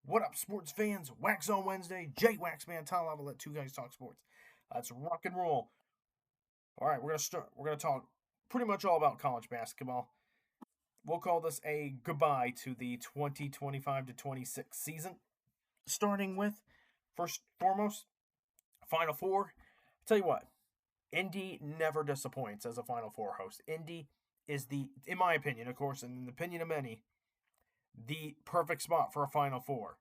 What up, sports fans? Waxon Wednesday, J Waxman, Tom Lava, let two guys talk sports. Let's rock and roll. All right, we're gonna start. We're gonna talk pretty much all about college basketball. We'll call this a goodbye to the 2025 to 26 season. Starting with first foremost, Final Four. Tell you what, Indy never disappoints as a Final Four host. Indy is in my opinion, of course, and in the opinion of many, the perfect spot for a Final Four.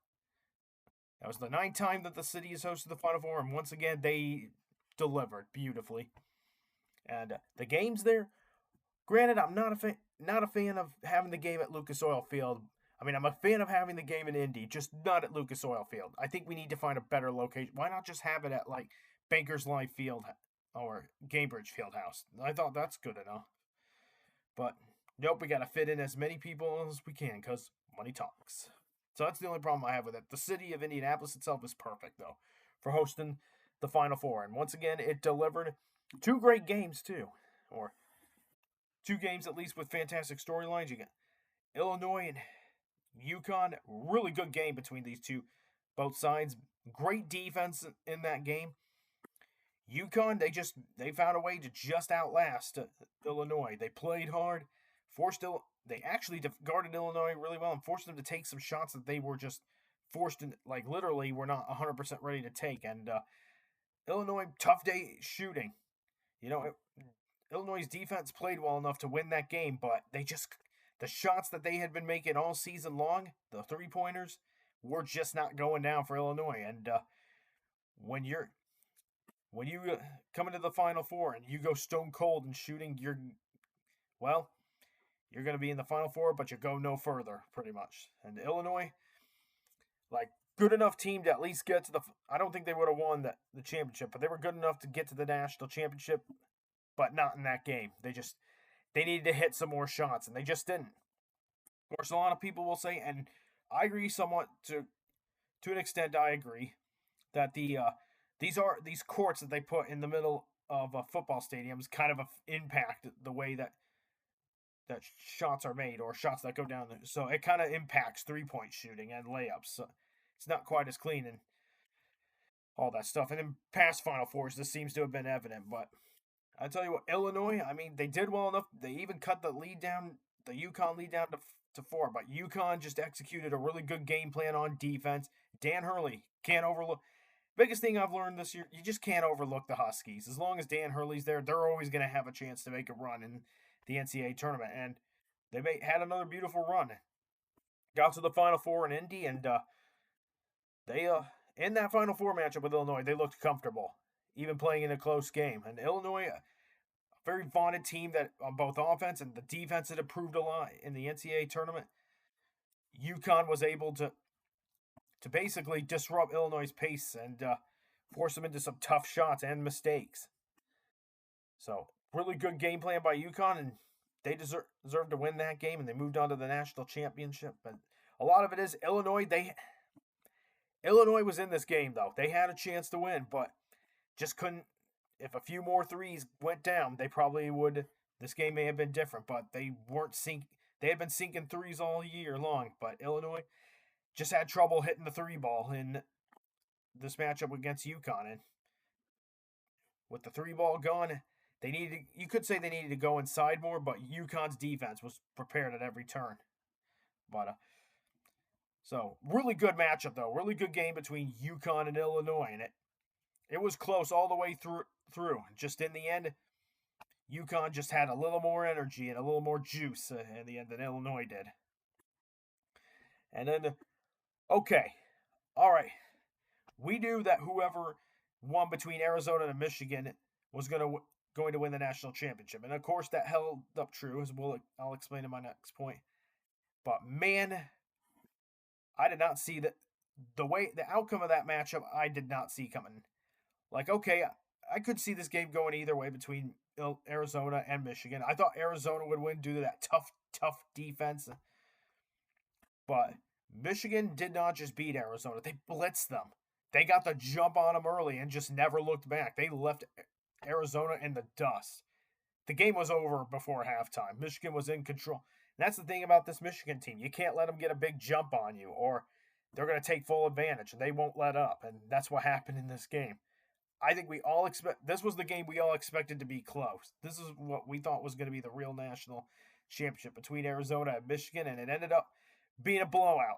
That was the ninth time that the city has hosted the Final Four, and once again they delivered beautifully. And the games there, granted, I'm not a fan of having the game at Lucas Oil Field. I mean, I'm a fan of having the game in Indy, just not at Lucas Oil Field. I think we need to find a better location. Why not just have it at like Bankers Life Field or Gamebridge Fieldhouse? I thought that's good enough. But nope, we got to fit in as many people as we can because money talks. So that's the only problem I have with it. The city of Indianapolis itself is perfect, though, for hosting the Final Four. And once again, it delivered two great games, too. Or two games, at least, with fantastic storylines. You got Illinois and UConn. Really good game between these two, both sides. Great defense in that game. UConn, they found a way to just outlast Illinois. They played hard, they actually guarded Illinois really well and forced them to take some shots that they were just forced in, like literally were not 100% ready to take. And Illinois, tough day shooting. Illinois' defense played well enough to win that game, but the shots that they had been making all season long, the 3-pointers, were just not going down for Illinois. And when you come into the Final Four and you go stone cold in shooting, you're going to be in the Final Four, but you go no further, pretty much. And Illinois, like, good enough team to at least get to I don't think they would have won the championship, but they were good enough to get to the national championship, but not in that game. They needed to hit some more shots, and they just didn't. Of course, a lot of people will say, and I agree somewhat to an extent. I agree that these courts that they put in the middle of football stadiums kind of impact the way that shots are made or shots that go down there. So it kind of impacts 3-point shooting and layups. So it's not quite as clean and all that stuff. And in past Final Fours, this seems to have been evident. But I tell you what, Illinois, I mean, they did well enough. They even cut the UConn lead down to 4. But UConn just executed a really good game plan on defense. Dan Hurley can't overlook. Biggest thing I've learned this year, you just can't overlook the Huskies. As long as Dan Hurley's there, they're always going to have a chance to make a run in the NCAA tournament. And they had another beautiful run. Got to the Final Four in Indy, and they in that Final Four matchup with Illinois, they looked comfortable, even playing in a close game. And Illinois, a very vaunted team that on both offense and the defense had improved a lot in the NCAA tournament. UConn was able to basically disrupt Illinois' pace and force them into some tough shots and mistakes. So, really good game plan by UConn, and they deserve to win that game, and they moved on to the national championship. But a lot of it is Illinois. Illinois was in this game, though. They had a chance to win, but just couldn't. If a few more threes went down, they probably would. This game may have been different, but they weren't They had been sinking threes all year long, but Illinois just had trouble hitting the 3-ball in this matchup against UConn. And with the 3-ball gone, you could say they needed to go inside more, but UConn's defense was prepared at every turn. But so really good matchup though, really good game between UConn and Illinois, and it was close all the way through. Just in the end, UConn just had a little more energy and a little more juice in the end than Illinois did. And then, okay, all right, we knew that whoever won between Arizona and Michigan was going to win the national championship. And of course that held up true, as I'll explain in my next point. But man, I did not see the outcome of that matchup. I did not see coming. Like, okay, I could see this game going either way between Arizona and Michigan. I thought Arizona would win due to that tough defense. But Michigan did not just beat Arizona. They blitzed them. They got the jump on them early and just never looked back. They left Arizona in the dust. The game was over before halftime. Michigan was in control. And that's the thing about this Michigan team. You can't let them get a big jump on you or they're going to take full advantage and they won't let up. And that's what happened in this game. I think we all expect this was the game we all expected to be close. This is what we thought was going to be the real national championship between Arizona and Michigan, and it ended up being a blowout.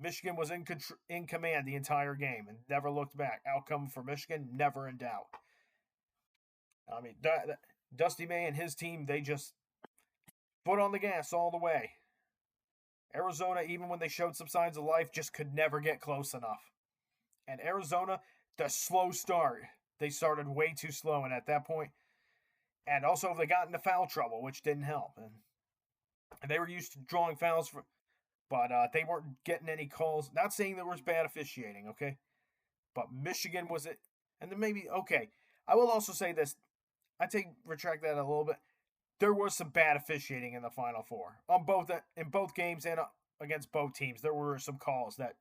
Michigan was in command the entire game and never looked back. Outcome for Michigan, never in doubt. I mean, Dusty May and his team, they just foot on the gas all the way. Arizona, even when they showed some signs of life, just could never get close enough. And Arizona, the slow start. They started way too slow, and at that point, and also they got into foul trouble, which didn't help. And they were used to drawing fouls, but they weren't getting any calls. Not saying there was bad officiating, okay? But Michigan was it, and then maybe okay. I will also say this. Retract that a little bit. There was some bad officiating in the Final Four in both games and against both teams. There were some calls that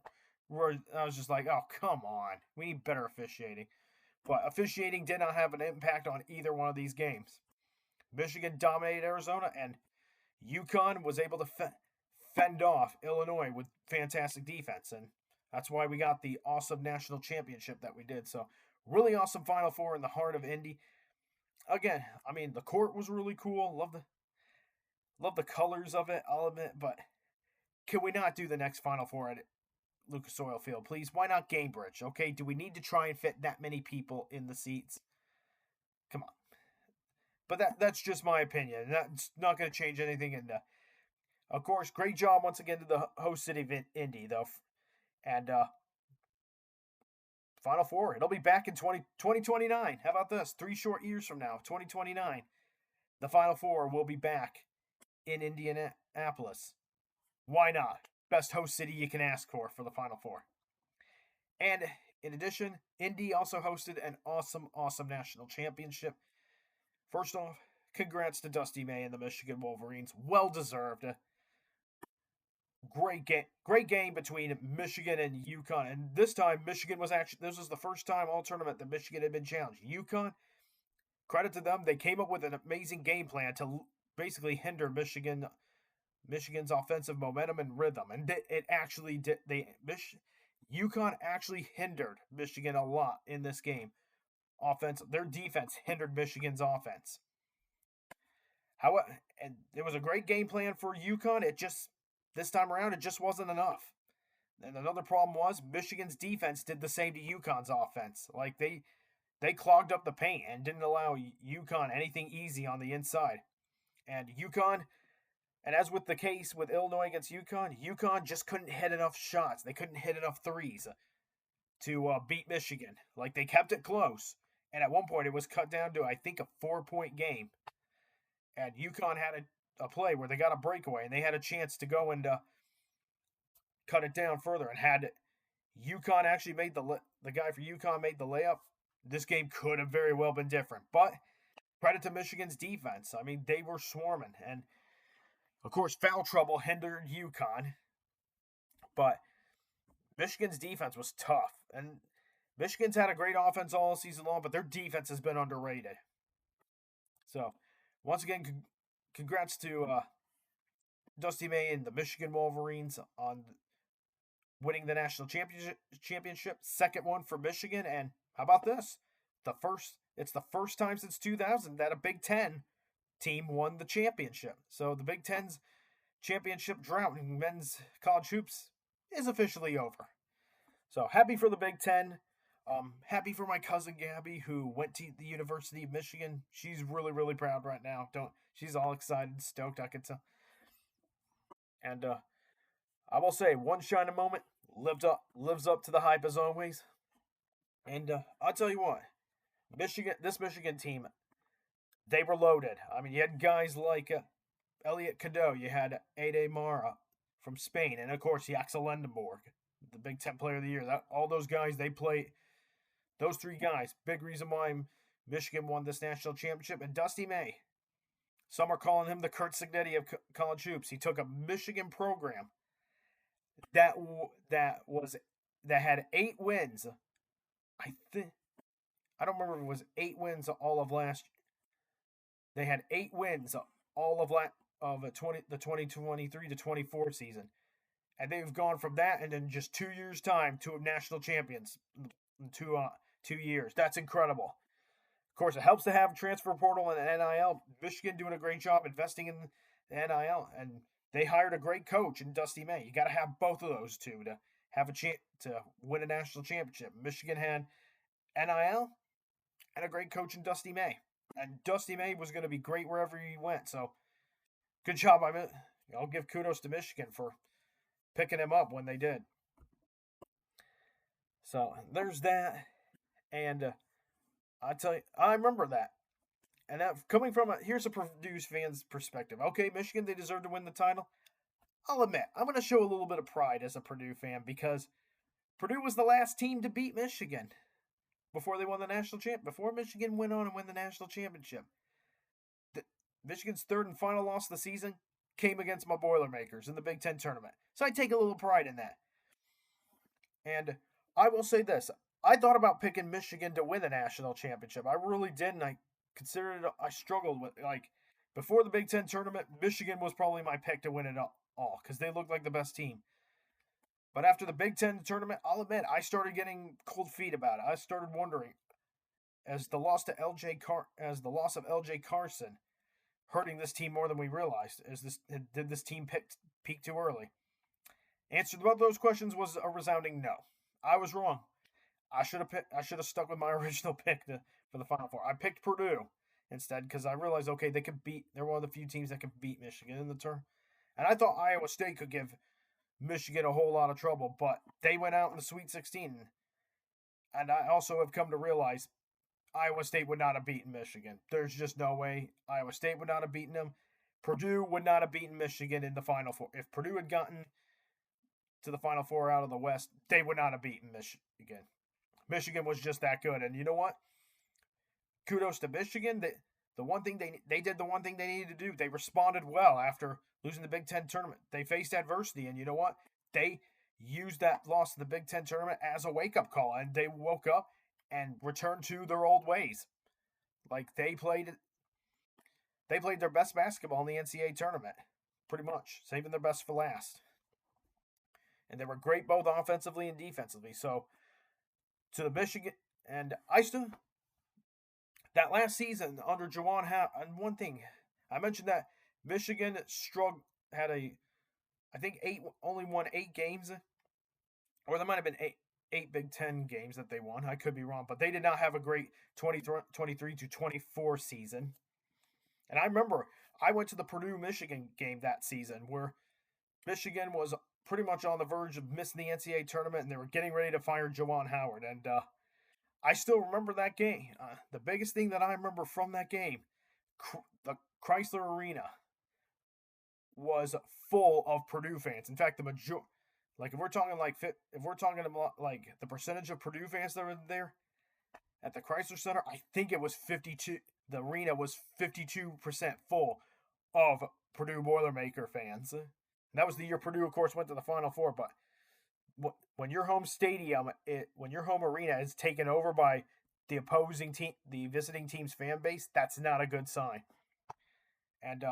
I was just like, oh, come on. We need better officiating. But officiating did not have an impact on either one of these games. Michigan dominated Arizona, and UConn was able to fend off Illinois with fantastic defense. And that's why we got the awesome national championship that we did. So, really awesome Final Four in the heart of Indy. Again, I mean, the court was really cool. Love the colors of it, I'll admit. But can we not do the next Final Four at Lucas Oil Field, please? Why not Gamebridge? Okay, do we need to try and fit that many people in the seats? Come on. But that's just my opinion. That's not going to change anything. And of course, great job once again to the host city of Indy, though. And Final Four, it'll be back in 2029. How about this? 3 short years from now, 2029. The Final Four will be back in Indianapolis. Why not? Best host city you can ask for the Final Four. And in addition, Indy also hosted an awesome, awesome national championship. First off, congrats to Dusty May and the Michigan Wolverines. Well deserved. Great game between Michigan and UConn. And this time, this was the first time all tournament that Michigan had been challenged. UConn, credit to them, they came up with an amazing game plan to basically hinder Michigan's offensive momentum and rhythm. And it actually did. UConn actually hindered Michigan a lot in this game. Their defense hindered Michigan's offense. And it was a great game plan for UConn. This time around, it just wasn't enough. And another problem was Michigan's defense did the same to UConn's offense. Like they clogged up the paint and didn't allow UConn anything easy on the inside. And UConn, and as with the case with Illinois against UConn just couldn't hit enough shots. They couldn't hit enough threes to beat Michigan. Like they kept it close. And at one point, it was cut down to, I think, a 4-point game. And UConn had a play where they got a breakaway, and they had a chance to go and cut it down further. And had UConn actually made the guy for UConn made the layup, this game could have very well been different. But credit to Michigan's defense. I mean, they were swarming. And, of course, foul trouble hindered UConn. But Michigan's defense was tough. And Michigan's had a great offense all season long, but their defense has been underrated. So, once again, congrats to Dusty May and the Michigan Wolverines on winning the national championship. Second one for Michigan, and how about this? It's the first time since 2000 that a Big Ten team won the championship. So the Big Ten's championship drought in men's college hoops is officially over. So happy for the Big Ten. Happy for my cousin Gabby, who went to the University of Michigan. She's really, really proud right now. She's all excited, stoked, I can tell. And I will say, one shining moment lives up to the hype as always. And I'll tell you what, this Michigan team, they were loaded. I mean, you had guys like Elliot Cadeau, you had Ade Mara from Spain, and of course, Axel Lendenborg, the Big Ten Player of the Year. All those guys, they play. Those 3 guys, big reason why Michigan won this national championship. And Dusty May, some are calling him the Kurt Signetti of college hoops. He took a Michigan program that had 8 wins. I don't remember if it was 8 wins all of last. They had 8 wins all of the 2023 to 24 season, And they've gone from that and in just 2 years' time to national champions in 2 years. That's incredible. Of course, it helps to have transfer portal and NIL. Michigan doing a great job investing in the NIL, and they hired a great coach in Dusty May. You got to have both of those two to have a chance to win a national championship. Michigan had NIL and a great coach in Dusty May, and Dusty May was going to be great wherever he went. So, good job. I'll give kudos to Michigan for picking him up when they did. So there's that, and I tell you, I remember that. And that coming from here's a Purdue fan's perspective. Okay, Michigan, they deserve to win the title. I'll admit, I'm going to show a little bit of pride as a Purdue fan because Purdue was the last team to beat Michigan before they won the national champ. Before Michigan went on and won the national championship, Michigan's third and final loss of the season came against my Boilermakers in the Big Ten tournament. So I take a little pride in that. And I will say this: I thought about picking Michigan to win the national championship. I really did, and I considered it. I struggled with before the Big Ten tournament. Michigan was probably my pick to win it all because they looked like the best team. But after the Big Ten tournament, I'll admit I started getting cold feet about it. I started wondering, as the loss of L.J. Carson hurting this team more than we realized. Did this team peak too early? Answer to both those questions was a resounding no. I was wrong. I should have stuck with my original pick for the Final Four. I picked Purdue instead because I realized they're one of the few teams that can beat Michigan in the turn. And I thought Iowa State could give Michigan a whole lot of trouble, but they went out in the Sweet 16. And I also have come to realize Iowa State would not have beaten Michigan. There's just no way Iowa State would not have beaten them. Purdue would not have beaten Michigan in the Final Four. If Purdue had gotten to the Final Four out of the West, they would not have beaten Michigan. Michigan was just that good. And you know what? Kudos to Michigan. The one thing they did the one thing they needed to do. They responded well after losing the Big Ten tournament. They faced adversity, and you know what? They used that loss to the Big Ten tournament as a wake-up call, and they woke up and returned to their old ways. Like they played their best basketball in the NCAA tournament, pretty much, saving their best for last. And they were great both offensively and defensively. So to the Michigan, and that last season under Juwan Howard, and one thing I mentioned that Michigan only won 8 games, or there might have been eight Big Ten games that they won. I could be wrong, but they did not have a great 23 to 24 season. And I remember I went to the Purdue-Michigan game that season where Michigan was pretty much on the verge of missing the NCAA tournament, and they were getting ready to fire Juwan Howard. And I still remember that game. The biggest thing that I remember from that game, the Chrysler Arena was full of Purdue fans. In fact, if we're talking about the percentage of Purdue fans that were there at the Chrysler Center, I think it was 52. The arena was 52% full of Purdue Boilermaker fans. And that was the year Purdue, of course, went to the Final Four. But when your home when your home arena is taken over by the opposing team, the visiting team's fan base, that's not a good sign. And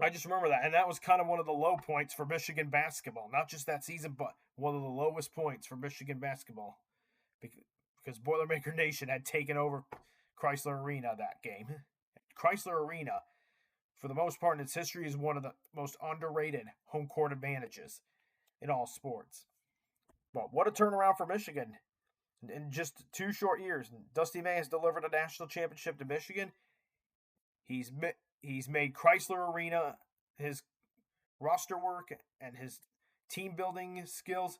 I just remember that. And that was kind of one of the low points for Michigan basketball. Not just that season, but one of the lowest points for Michigan basketball. Because Boilermaker Nation had taken over Chrysler Arena that game. Chrysler Arena, for the most part in its history, is one of the most underrated home court advantages in all sports. But what a turnaround for Michigan. In just 2 short years, Dusty May has delivered a national championship to Michigan. He's made Chrysler Arena, his roster work and his team building skills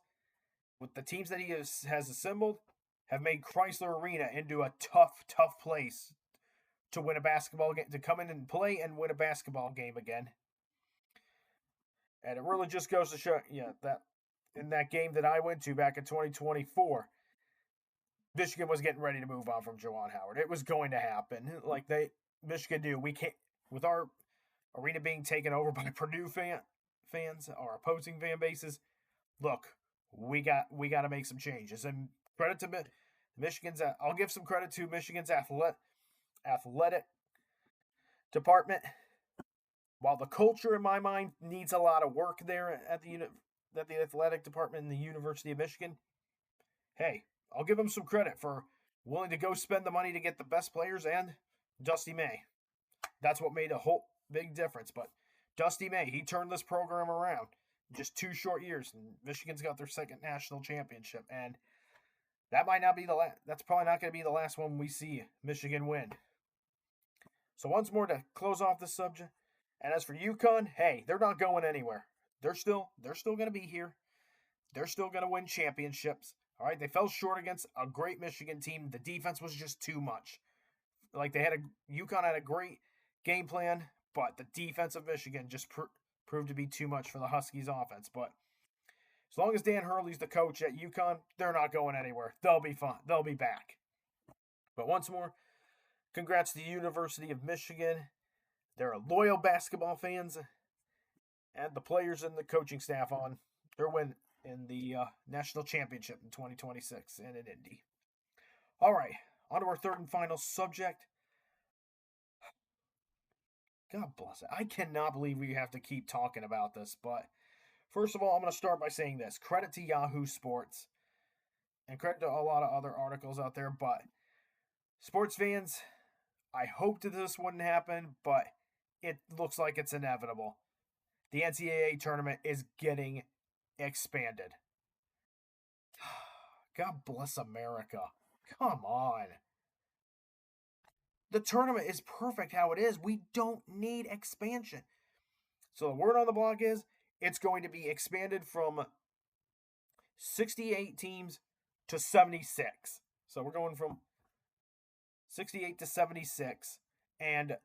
with the teams that he has assembled have made Chrysler Arena into a tough place to win a basketball game, to come in and play and win a basketball game again. And it really just goes to show, that in that game that I went to back in 2024, Michigan was getting ready to move on from Juwan Howard. It was going to happen. Michigan knew we can't, with our arena being taken over by Purdue fans, our opposing fan bases. Look, we got to make some changes. And credit to Michigan's. I'll give some credit to Michigan's athletic department. While the culture, in my mind, needs a lot of work there at the that the athletic department in the University of Michigan, hey, I'll give them some credit for willing to go spend the money to get the best players and Dusty May. That's what made a whole big difference. But Dusty May, he turned this program around in just 2 short years, and Michigan's got their second national championship. And that might not be the last. That's probably not going to be the last one we see Michigan win. So once more to close off this subject. And as for UConn, hey, they're not going anywhere. They're still going to be here. They're still going to win championships. All right, they fell short against a great Michigan team. The defense was just too much. Like UConn had a great game plan, but the defense of Michigan just proved to be too much for the Huskies offense. But as long as Dan Hurley's the coach at UConn, they're not going anywhere. They'll be fine. They'll be back. But once more, congrats to the University of Michigan. They're loyal basketball fans, and the players and the coaching staff on their win in the national championship in 2026 and in Indy. All right, on to our third and final subject. God bless it. I cannot believe we have to keep talking about this, but first of all, I'm going to start by saying this. Credit to Yahoo Sports, and credit to a lot of other articles out there, but sports fans, I hoped that this wouldn't happen, but it looks like it's inevitable. The NCAA tournament is getting expanded. God bless America. Come on. The tournament is perfect how it is. We don't need expansion. So the word on the block is it's going to be expanded from 68 teams to 76. So we're going from 68 to 76. And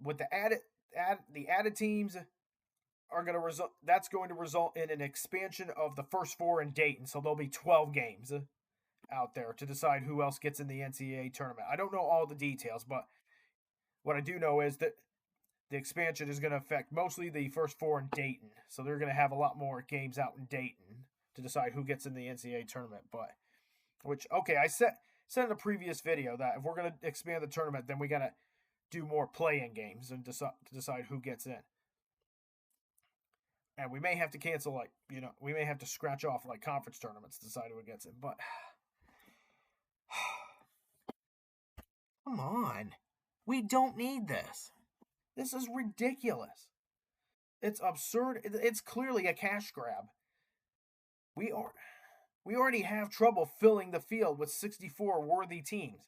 with the added teams are going to result, that's going to result in an expansion of the first 4 in Dayton. So there'll be 12 games out there to decide who else gets in the NCAA tournament. I don't know all the details, but what I do know is that the expansion is going to affect mostly the first 4 in Dayton. So they're going to have a lot more games out in Dayton to decide who gets in the NCAA tournament. But, I said in a previous video that if we're going to expand the tournament, then we got to do more play-in games and to decide who gets in. And we may have to cancel, we may have to scratch off, conference tournaments to decide who gets in. But, come on. We don't need this. This is ridiculous. It's absurd. It's clearly a cash grab. We already have trouble filling the field with 64 worthy teams.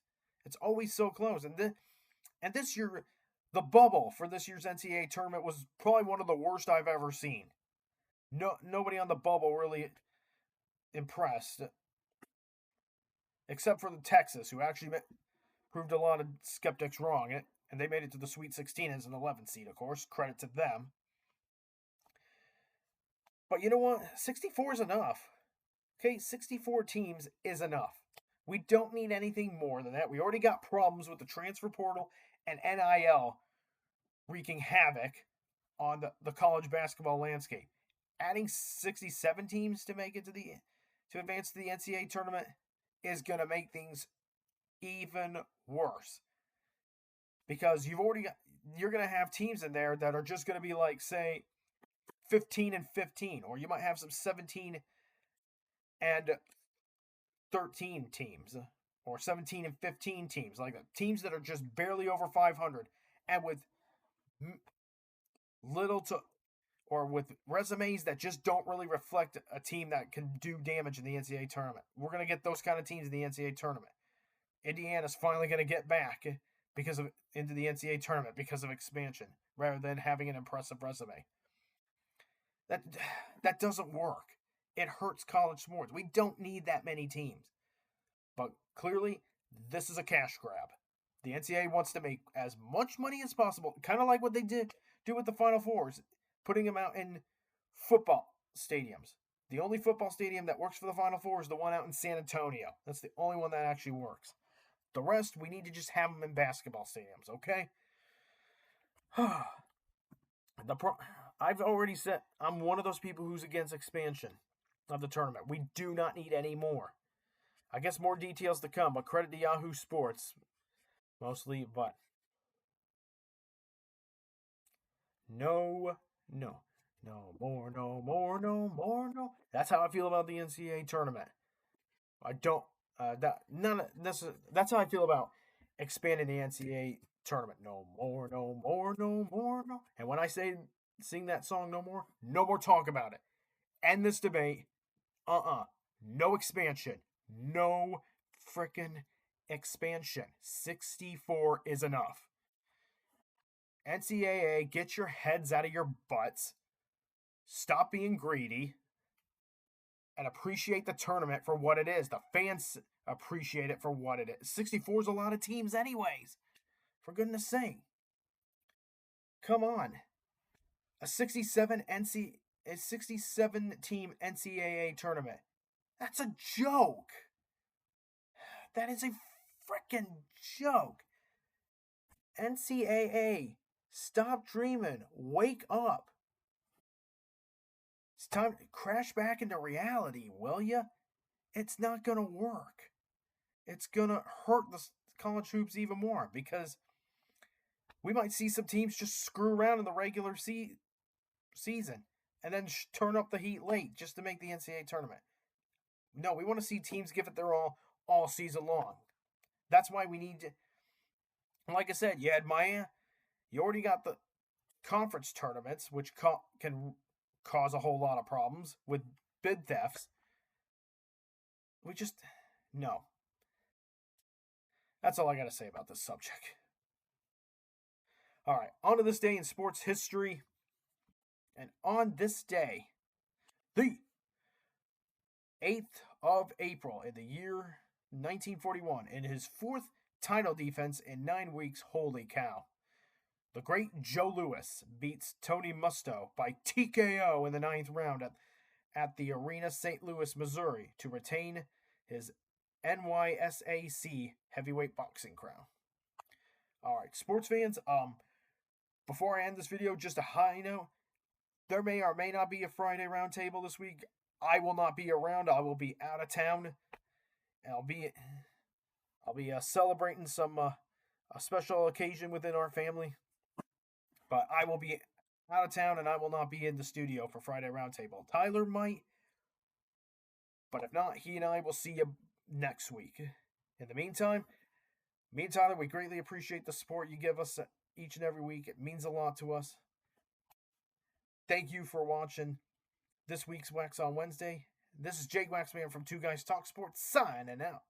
It's always so close. And this year, the bubble for this year's NCAA tournament was probably one of the worst I've ever seen. Nobody on the bubble really impressed, except for the Texas, who actually proved a lot of skeptics wrong. And they made it to the Sweet 16 as an 11th seed, of course. Credit to them. But you know what? 64 is enough. Okay, 64 teams is enough. We don't need anything more than that. We already got problems with the transfer portal and NIL wreaking havoc on the college basketball landscape. Adding 67 teams to make it to advance to the NCAA tournament is going to make things even worse. Because you're going to have teams in there that are just going to be say 15 and 15, or you might have some 17 and 13 teams, or 17 and 15 teams, teams that are just barely over 500 and with with resumes that just don't really reflect a team that can do damage in the NCAA tournament. We're going to get those kind of teams in the NCAA tournament. Indiana's finally going to get back into the NCAA tournament because of expansion, rather than having an impressive resume. That doesn't work. It hurts college sports. We don't need that many teams. But clearly, this is a cash grab. The NCAA wants to make as much money as possible, kind of like what they do with the Final Fours, putting them out in football stadiums. The only football stadium that works for the Final Four is the one out in San Antonio. That's the only one that actually works. The rest, we need to just have them in basketball stadiums, okay? I've already said I'm one of those people who's against expansion of the tournament. We do not need any more. I guess more details to come, but credit to Yahoo Sports, mostly, but no. No more, no more, no more, no. That's how I feel about the NCAA tournament. I don't. That's how I feel about expanding the NCAA tournament. No more, no more, no more, no. And when I say sing that song, no more talk about it. End this debate. No expansion. No freaking expansion. 64 is enough. NCAA, get your heads out of your butts. Stop being greedy and appreciate the tournament for what it is. The fans appreciate it for what it is. 64 is a lot of teams, anyways. For goodness sake. Come on. A 67 team NCAA tournament. That's a joke. That is a freaking joke. NCAA, stop dreaming. Wake up. It's time to crash back into reality, will ya? It's not going to work. It's going to hurt the college hoops even more because we might see some teams just screw around in the regular season and then turn up the heat late just to make the NCAA tournament. No, we want to see teams give it their all season long. That's why we need to. Like I said, you had Maya. You already got the conference tournaments, which can cause a whole lot of problems with bid thefts. We just. No. That's all I got to say about this subject. All right, on to this day in sports history. And on this day, the 8th of April in the year 1941, in his fourth title defense in 9 weeks, holy cow. The great Joe Louis beats Tony Musto by TKO in the 9th round at the Arena St. Louis, Missouri to retain his NYSAC heavyweight boxing crown. All right, sports fans, before I end this video, just a high note. There may or may not be a Friday roundtable this week. I will not be around. I will be out of town. I'll be celebrating some a special occasion within our family. But I will be out of town and I will not be in the studio for Friday roundtable. Tyler might, but if not, he and I will see you next week. In the meantime, me and Tyler, we greatly appreciate the support you give us each and every week. It means a lot to us. Thank you for watching this week's Waxon Wednesday. This is Jake Waxman from Two Guys Talk Sports, signing out.